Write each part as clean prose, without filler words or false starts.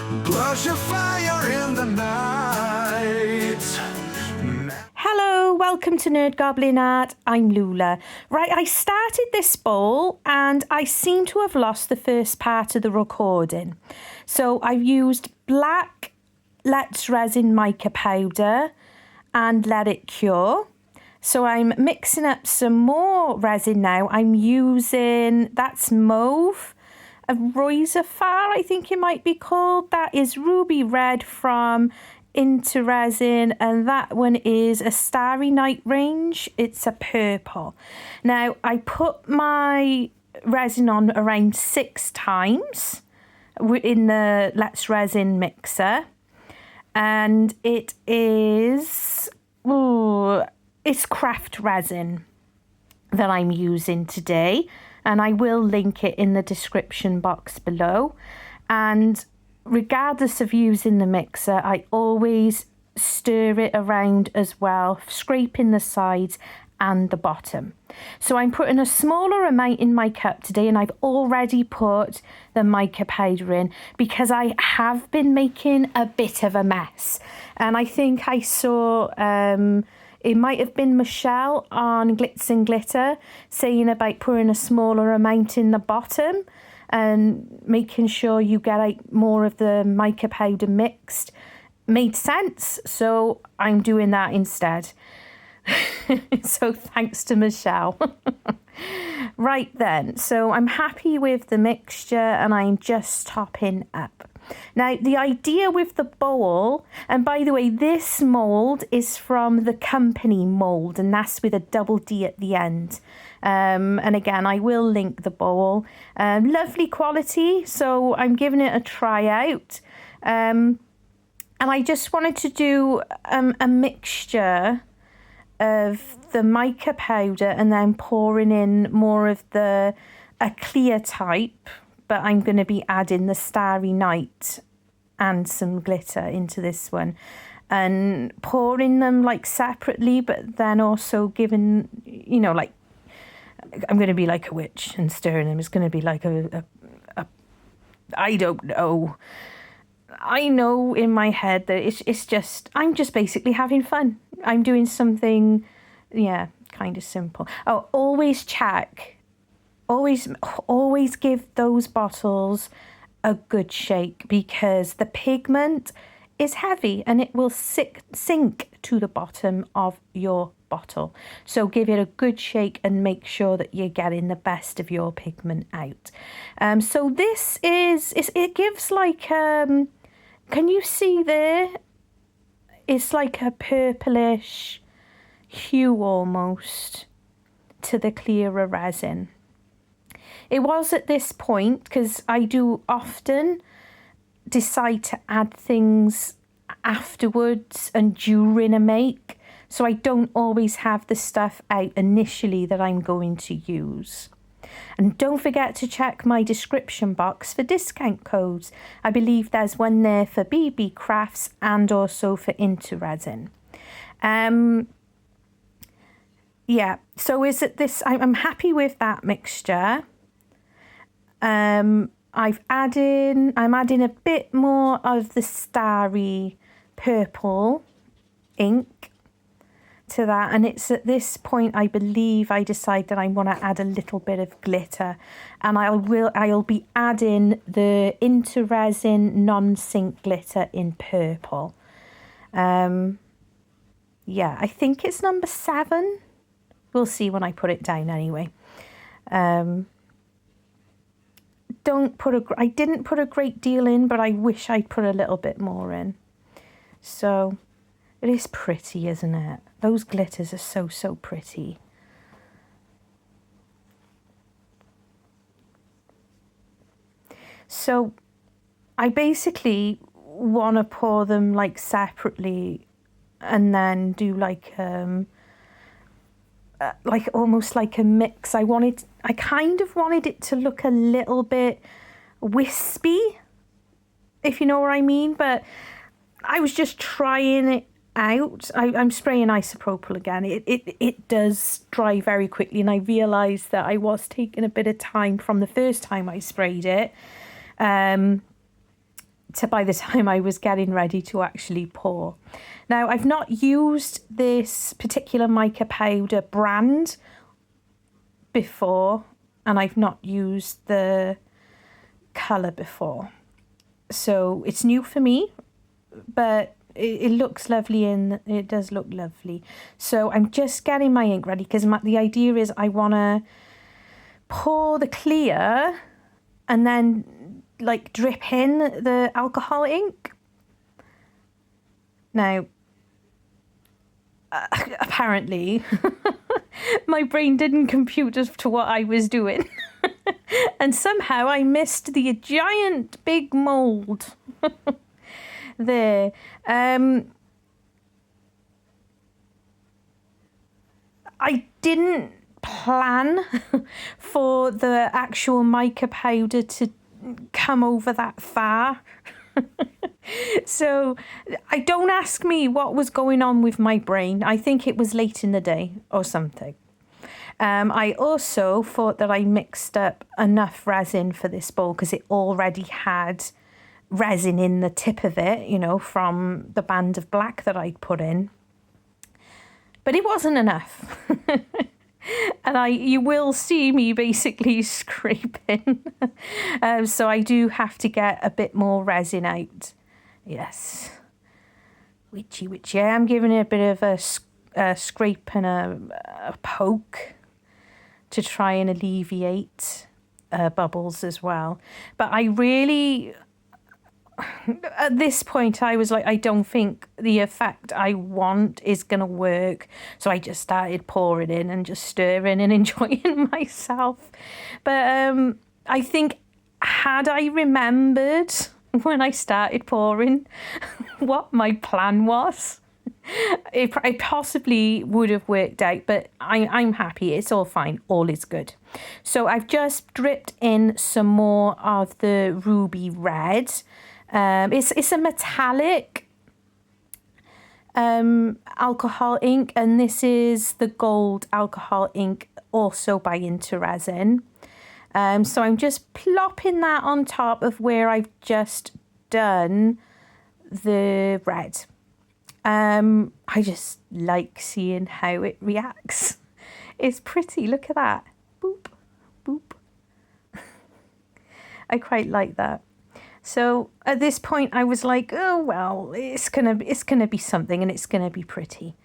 Blush a fire in the night. Hello, welcome to Nerd Goblin Art. I'm Lula. Right, I started this bowl and I seem to have lost the first part of the recording. So I've used black Let's Resin mica powder and let it cure. So I'm mixing up some more resin now. I'm using, that's Mauve, a Roizefar, I think it might be called. That is ruby red from Intoresin, and that one is a Starry Night range. It's a purple. Now, I put my resin on around 6 times in the Let's Resin mixer, and it is, it's Craft Resin that I'm using today, and I will link it in the description box below. And regardless of using the mixer, I always stir it around as well, scraping the sides and the bottom. So I'm putting a smaller amount in my cup today, and I've already put the mica powder in because I have been making a bit of a mess. And I think I saw it might have been Michelle on Glitz and Glitter saying about putting a smaller amount in the bottom and making sure you get out more of the mica powder mixed. Made sense, so I'm doing that instead. So thanks to Michelle. Right then, so I'm happy with the mixture and I'm just topping up. Now, the idea with the bowl, and by the way, this mould is from the company Mould, and that's with a double D at the end. And again, I will link the bowl. Lovely quality, so I'm giving it a try out. And I just wanted to do a mixture of the mica powder and then pouring in more of a clear type, but I'm going to be adding the Starry Night and some glitter into this one and pouring them like separately, but then also giving, you know, like I'm going to be like a witch and stirring them. It's going to be like a I don't know. I know in my head that it's just, I'm just basically having fun. I'm doing something, yeah, kind of simple. Oh, always check. Always give those bottles a good shake because the pigment is heavy and it will sink to the bottom of your bottle. So give it a good shake and make sure that you're getting the best of your pigment out. So this it gives like, can you see there? It's like a purplish hue almost to the clearer resin. It was at this point, because I do often decide to add things afterwards and during a make, so I don't always have the stuff out initially that I'm going to use. And don't forget to check my description box for discount codes. I believe there's one there for BB Crafts and also for Intoresin. Yeah, so is it this? I'm happy with that mixture. I'm adding a bit more of the Starry Purple ink to that, and it's at this point I believe I decide that I want to add a little bit of glitter, and I'll be adding the Intoresin non-sync glitter in purple. Yeah, I think it's number 7. We'll see when I put it down anyway. I didn't put a great deal in, but I wish I'd put a little bit more in. So it is pretty, isn't it? Those glitters are so pretty. So I basically want to pour them like separately and then do like almost like a mix. I kind of wanted it to look a little bit wispy, if you know what I mean, but I was just trying it out. I'm spraying isopropyl again. It does dry very quickly, and I realised that I was taking a bit of time from the first time I sprayed it by the time I was getting ready to actually pour. Now, I've not used this particular mica powder brand before, and I've not used the colour before. So it's new for me, but it looks lovely and it does look lovely. So I'm just getting my ink ready because the idea is I want to pour the clear and then like drip in the alcohol ink. Now, apparently my brain didn't compute as to what I was doing. And somehow I missed the giant big mould there. I didn't plan for the actual mica powder to come over that far. So don't ask me what was going on with my brain. I think it was late in the day or something. I also thought that I mixed up enough resin for this bowl because it already had resin in the tip of it, you know, from the band of black that I'd put in. But it wasn't enough. And you will see me basically scraping. So I do have to get a bit more resin out. Yes. Witchy. I'm giving it a bit of a scrape and a poke to try and alleviate bubbles as well. But I really, at this point, I was like, I don't think the effect I want is going to work. So I just started pouring in and just stirring and enjoying myself. But I think had I remembered when I started pouring what my plan was, it possibly would have worked out, but I'm happy. It's all fine. All is good. So I've just dripped in some more of the ruby red. It's a metallic alcohol ink, and this is the gold alcohol ink, also by Intoresin. So I'm just plopping that on top of where I've just done the red. I just like seeing how it reacts. It's pretty. Look at that. Boop, boop. I quite like that. So at this point, I was like, oh well, it's gonna be something, and it's gonna be pretty.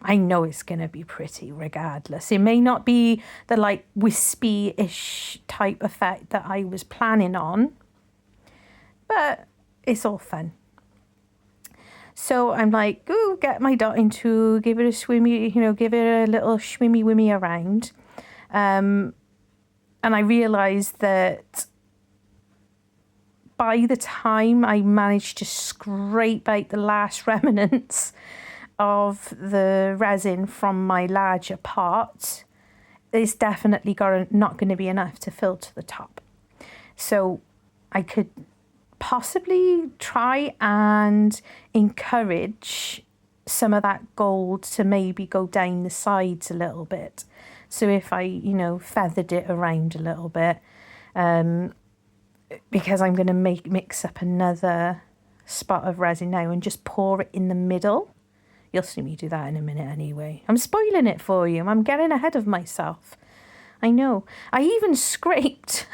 I know it's gonna be pretty regardless. It may not be the like wispy-ish type effect that I was planning on, but it's all fun. So I'm like, ooh, get my dot into, give it a swimmy, you know, give it a little shwimmy-wimmy around. And I realised that by the time I managed to scrape out the last remnants of the resin from my larger pot, it's definitely not going to be enough to fill to the top. So I could possibly try and encourage some of that gold to maybe go down the sides a little bit. So if I, you know, feathered it around a little bit, because I'm going to mix up another spot of resin now and just pour it in the middle. You'll see me do that in a minute anyway. I'm spoiling it for you. I'm getting ahead of myself. I know. I even scraped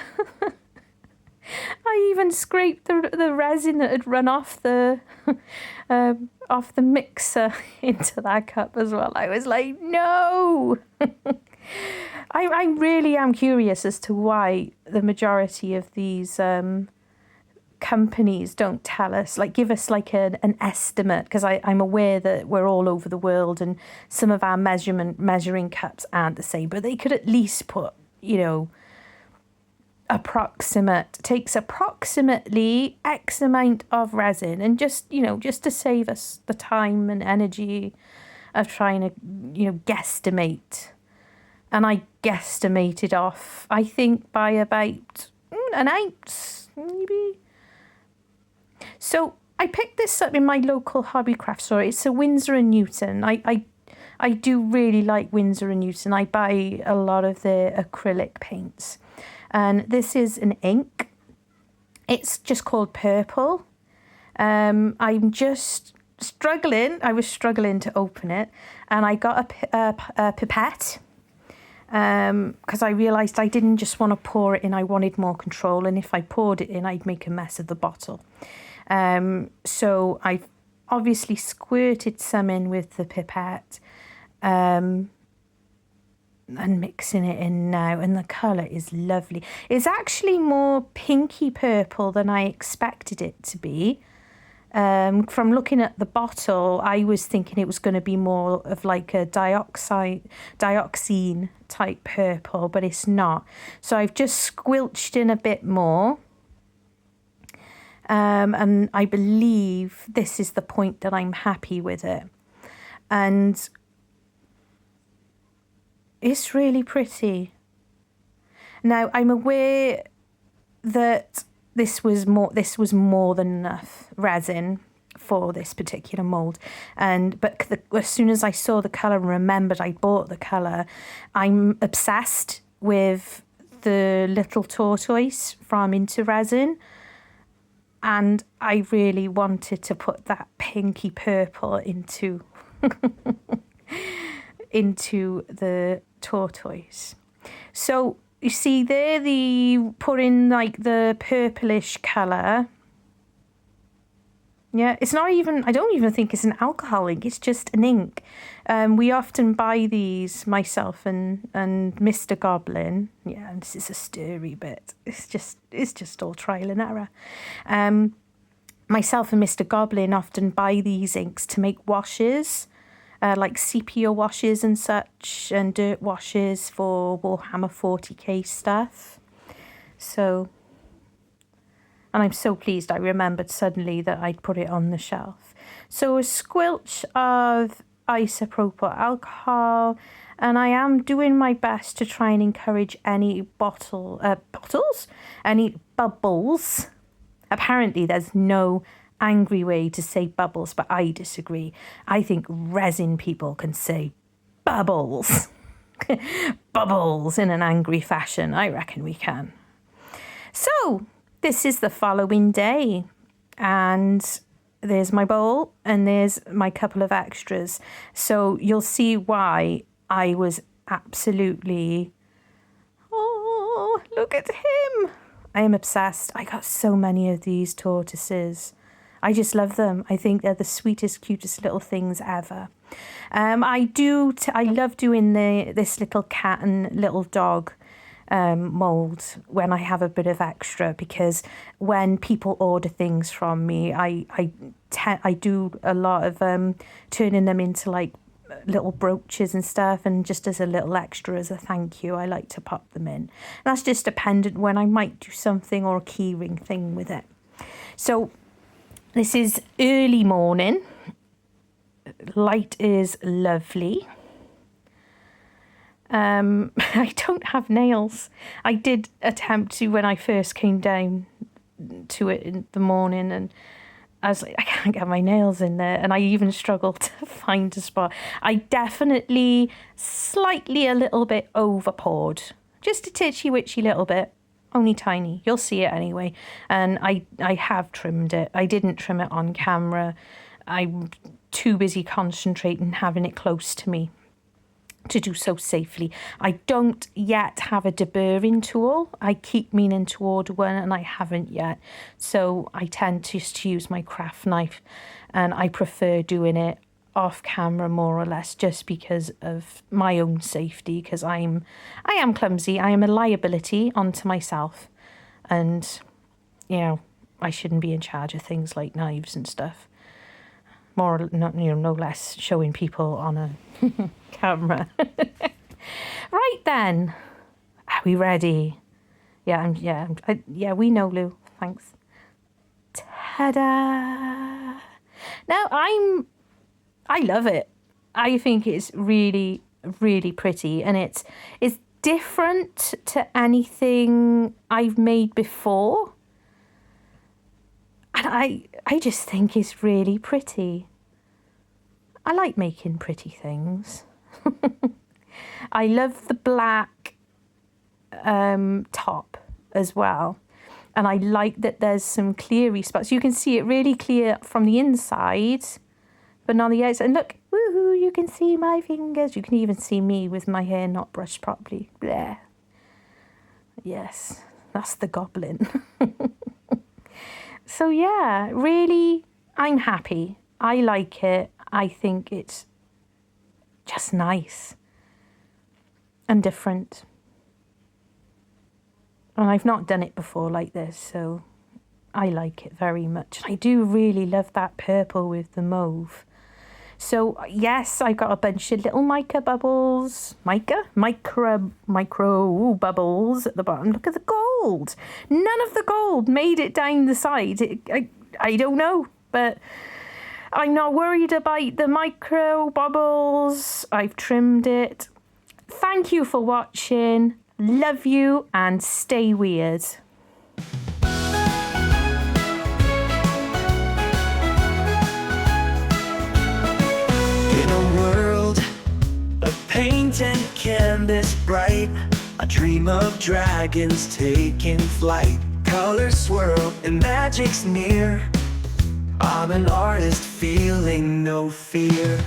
the resin that had run off the mixer into that cup as well. I was like, no. I really am curious as to why the majority of these companies don't tell us, like give us like an estimate, because I'm aware that we're all over the world and some of our measuring cups aren't the same, but they could at least put, you know, takes approximately X amount of resin, and just, you know, just to save us the time and energy of trying to, you know, guesstimate. And I guesstimated off, I think, by about an ounce, maybe. So I picked this up in my local hobby craft store. It's a Winsor & Newton. I do really like Winsor & Newton. I buy a lot of their acrylic paints. And this is an ink. It's just called Purple. I'm just struggling. I was struggling to open it, and I got a pipette because I realised I didn't just want to pour it in. I wanted more control, and if I poured it in, I'd make a mess of the bottle. So I've obviously squirted some in with the pipette. And mixing it in now, and the colour is lovely. It's actually more pinky purple than I expected it to be. From looking at the bottle, I was thinking it was going to be more of like a dioxine type purple, but it's not. So I've just squelched in a bit more. And I believe this is the point that I'm happy with it. And it's really pretty. Now, I'm aware that this was more than enough resin for this particular mould, but as soon as I saw the colour and remembered I bought the colour, I'm obsessed with the little tortoise from Intoresin, and I really wanted to put that pinky purple into the tortoise. So you see there, put in like the purplish colour. Yeah, it's not even, I don't even think it's an alcohol ink, it's just an ink. We often buy these, myself and Mr. Goblin. Yeah, and this is a stirry bit. It's just all trial and error. Myself and Mr. Goblin often buy these inks to make washes. Like sepia washes and such, and dirt washes for Warhammer 40k stuff. So, and I'm so pleased I remembered suddenly that I'd put it on the shelf. So a squelch of isopropyl alcohol, and I am doing my best to try and encourage any any bubbles. Apparently there's no angry way to say bubbles, but I disagree. I think resin people can say bubbles. Bubbles in an angry fashion. I reckon we can. So this is the following day, and there's my bowl and there's my couple of extras. So you'll see why I was absolutely, oh, look at him. I am obsessed. I got so many of these tortoises. I just love them. I think they're the sweetest, cutest little things ever. I love doing this little cat and little dog mould when I have a bit of extra, because when people order things from me, I do a lot of turning them into like little brooches and stuff, and just as a little extra as a thank you, I like to pop them in. And that's just dependent when I might do something or a key ring thing with it. So this is early morning. Light is lovely. I don't have nails. I did attempt to when I first came down to it in the morning, and I was like, I can't get my nails in there, and I even struggled to find a spot. I definitely slightly a little bit over poured, just a titchy witchy little bit. Only tiny. You'll see it anyway. And I have trimmed it. I didn't trim it on camera. I'm too busy concentrating having it close to me to do so safely. I don't yet have a deburring tool. I keep meaning to order one and I haven't yet. So I tend to just use my craft knife, and I prefer doing it off camera more or less, just because of my own safety, because I am clumsy. I am a liability onto myself, and you know, I shouldn't be in charge of things like knives and stuff. More, no less showing people on a camera. Right then, are we ready? Yeah, we know, Lou. Thanks. Ta-da! Now I love it. I think it's really, really pretty, and it's different to anything I've made before. And I just think it's really pretty. I like making pretty things. I love the black top as well. And I like that there's some cleary spots. You can see it really clear from the inside, but on the outside. And look, woohoo, you can see my fingers. You can even see me with my hair not brushed properly. There. Yes, that's the goblin. So yeah, really, I'm happy. I like it. I think it's just nice and different. And I've not done it before like this, so I like it very much. I do really love that purple with the mauve. So yes, I got a bunch of little mica bubbles, micro bubbles at the bottom. Look at the gold. None of the gold made it down the side. I don't know, but I'm not worried about the micro bubbles. I've trimmed it. Thank you for watching. Love you and stay weird. In a world of paint and canvas bright, I dream of dragons taking flight. Colors swirl and magic's near. I'm an artist feeling no fear.